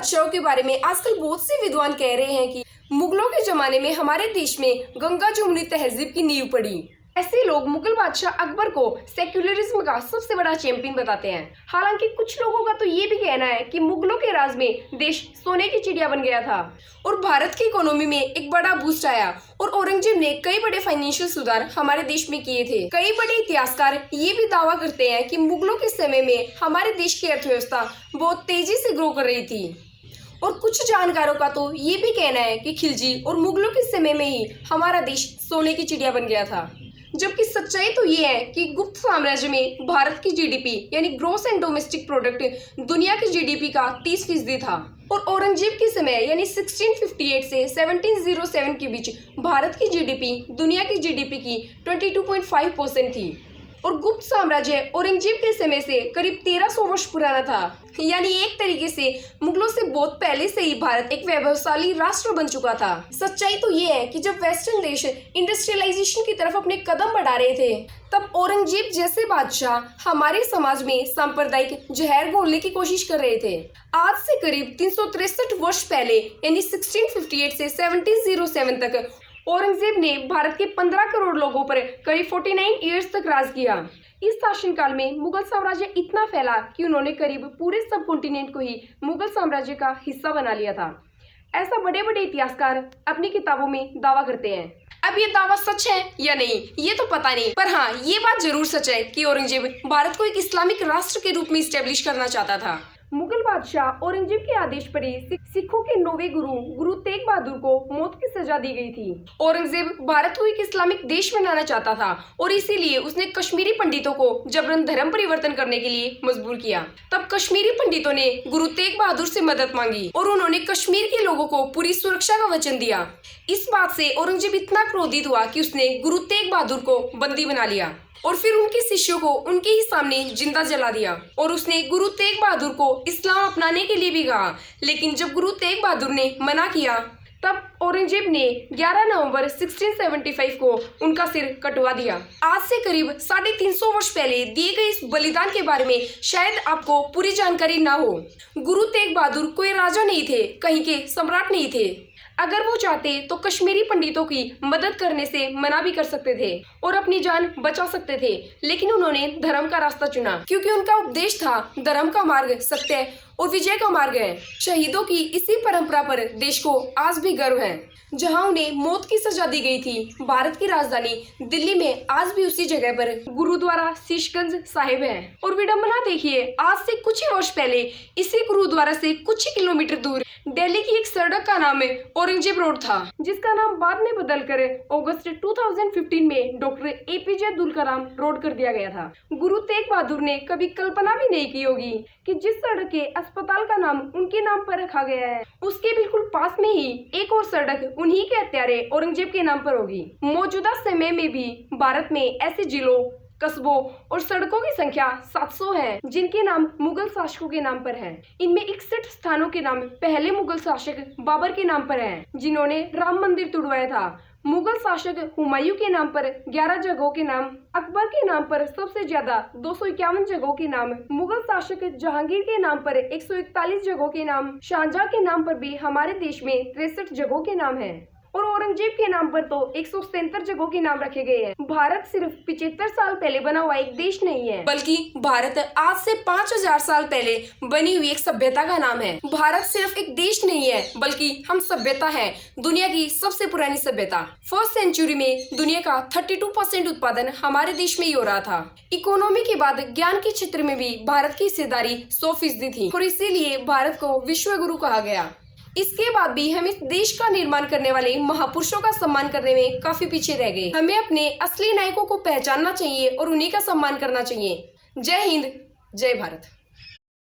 बादशाहों के बारे में आजकल बहुत से विद्वान कह रहे हैं कि मुगलों के जमाने में हमारे देश में गंगा जमुनी तहजीब की नींव पड़ी। ऐसे लोग मुगल बादशाह अकबर को सेक्युलरिज्म का सबसे बड़ा चैंपियन बताते हैं। हालांकि कुछ लोगों का तो ये भी कहना है कि मुगलों के राज में देश सोने की चिड़िया बन गया था और भारत की इकोनॉमी में एक बड़ा बूस्ट आया और औरंगजेब ने कई बड़े फाइनेंशियल सुधार हमारे देश में किए थे। कई बड़े इतिहासकार ये भी दावा करते हैं कि मुगलों के समय में हमारे देश की अर्थव्यवस्था बहुत तेजी से ग्रो कर रही थी और कुछ जानकारों का तो ये भी कहना है कि खिलजी और मुगलों के समय में ही हमारा देश सोने की चिड़िया बन गया था। जबकि सच्चाई तो ये है कि गुप्त साम्राज्य में भारत की जीडीपी यानी ग्रॉस एंड डोमेस्टिक प्रोडक्ट दुनिया की जीडीपी का 30% था और औरंगजेब के समय यानी 1658 से 1707 के बीच भारत की जीडीपी दुनिया की जीडीपी की 22.5% थी और गुप्त साम्राज्य औरंगजेब के समय से करीब 1300 वर्ष पुराना था। यानी एक तरीके से मुगलों से बहुत पहले से ही भारत एक वैभवशाली राष्ट्र बन चुका था। सच्चाई तो ये है कि जब वेस्टर्न देश इंडस्ट्रियलाइजेशन की तरफ अपने कदम बढ़ा रहे थे तब औरंगजेब जैसे बादशाह हमारे समाज में सांप्रदायिक जहर घोलने की कोशिश कर रहे थे। आज से करीब 363 वर्ष पहले यानी 1658 से 1707 तक औरंगजेब ने भारत के 15 करोड़ लोगों पर करीब 49 ईयर्स तक राज किया। इस शासनकाल में मुगल साम्राज्य इतना फैला कि उन्होंने करीब पूरे सब कॉन्टिनेंट को ही मुगल साम्राज्य का हिस्सा बना लिया था। ऐसा बड़े बड़े इतिहासकार अपनी किताबों में दावा करते हैं। अब ये दावा सच है या नहीं ये तो पता नहीं, पर हाँ ये बात जरूर सच है कि औरंगजेब भारत को एक इस्लामिक राष्ट्र के रूप में स्टेब्लिश करना चाहता था। मुगल बादशाह औरंगजेब के आदेश पर ही सिखों के 9वें गुरु तेग बहादुर को मौत की सजा दी गई थी। औरंगजेब भारत को एक इस्लामिक देश बनाना चाहता था और इसीलिए उसने कश्मीरी पंडितों को जबरन धर्म परिवर्तन करने के लिए मजबूर किया। तब कश्मीरी पंडितों ने गुरु तेग बहादुर से मदद मांगी और उन्होंने कश्मीर के लोगों को पूरी सुरक्षा का वचन दिया। इस बात से औरंगजेब इतना क्रोधित हुआ कि उसने गुरु तेग बहादुर को बंदी बना लिया और फिर उनके शिष्यों को उनके ही सामने जिंदा जला दिया और उसने गुरु तेग बहादुर को इस्लाम अपनाने के लिए भी कहा। लेकिन जब गुरु तेग बहादुर ने मना किया तब औरंगजेब ने 11 नवंबर 1675 को उनका सिर कटवा दिया। आज से करीब 350 वर्ष पहले दिए गए इस बलिदान के बारे में शायद आपको पूरी जानकारी ना हो। गुरु तेग बहादुर कोई राजा नहीं थे, कहीं के सम्राट नहीं थे। अगर वो चाहते तो कश्मीरी पंडितों की मदद करने से मना भी कर सकते थे और अपनी जान बचा सकते थे, लेकिन उन्होंने धर्म का रास्ता चुना क्योंकि उनका उपदेश था धर्म का मार्ग सत्य और विजय का मार्ग है। शहीदों की इसी परंपरा पर देश को आज भी गर्व है। जहां उन्हें मौत की सजा दी गई थी, भारत की राजधानी दिल्ली में आज भी उसी जगह पर गुरुद्वारा शीशगंज साहिब है। और विडंबना देखिए, आज से कुछ ही वर्ष पहले इसी गुरुद्वारा से कुछ ही किलोमीटर दूर दिल्ली की एक सड़क का नाम औरंगजेब रोड था, जिसका नाम बाद में बदलकर अगस्त 2015 में doctor APJ Abdul Kalam road कर दिया गया था। गुरु तेग बहादुर ने कभी कल्पना भी नहीं की होगी कि जिस सड़क के अस्पताल का नाम उनके नाम पर रखा गया है उसके बिल्कुल पास में ही एक और सड़क उन्हीं के हत्यारे औरंगजेब के नाम पर होगी। मौजूदा समय में भी भारत में ऐसे जिलों, कस्बों और सड़कों की संख्या 700 है जिनके नाम मुगल शासकों के नाम पर है। इनमें 61 स्थानों के नाम पहले मुगल शासक बाबर के नाम पर है जिन्होंने राम मंदिर तुड़वाया था। मुगल शासक हुमायूं के नाम पर 11 जगहों के नाम, अकबर के नाम पर सबसे ज्यादा 251 जगहों के नाम, मुगल शासक जहांगीर के नाम पर 141 जगहों के नाम, शाहजहां के नाम पर भी हमारे देश में 63 जगहों के नाम है और औरंगजेब के नाम पर तो 177 जगहों के नाम रखे गए हैं। भारत सिर्फ 75 साल पहले बना हुआ एक देश नहीं है, बल्कि भारत आज से 5000 साल पहले बनी हुई एक सभ्यता का नाम है। भारत सिर्फ एक देश नहीं है, बल्कि हम सभ्यता है, दुनिया की सबसे पुरानी सभ्यता। फर्स्ट सेंचुरी में दुनिया का 32% उत्पादन हमारे देश में ही हो रहा था। इकोनॉमी के बाद ज्ञान के क्षेत्र में भी भारत की हिस्सेदारी 100% थी और इसीलिए भारत को विश्व गुरु कहा गया। इसके बाद भी हम इस देश का निर्माण करने वाले महापुरुषों का सम्मान करने में काफी पीछे रह गए। हमें अपने असली नायकों को पहचानना चाहिए और उन्हीं का सम्मान करना चाहिए। जय हिंद, जय भारत।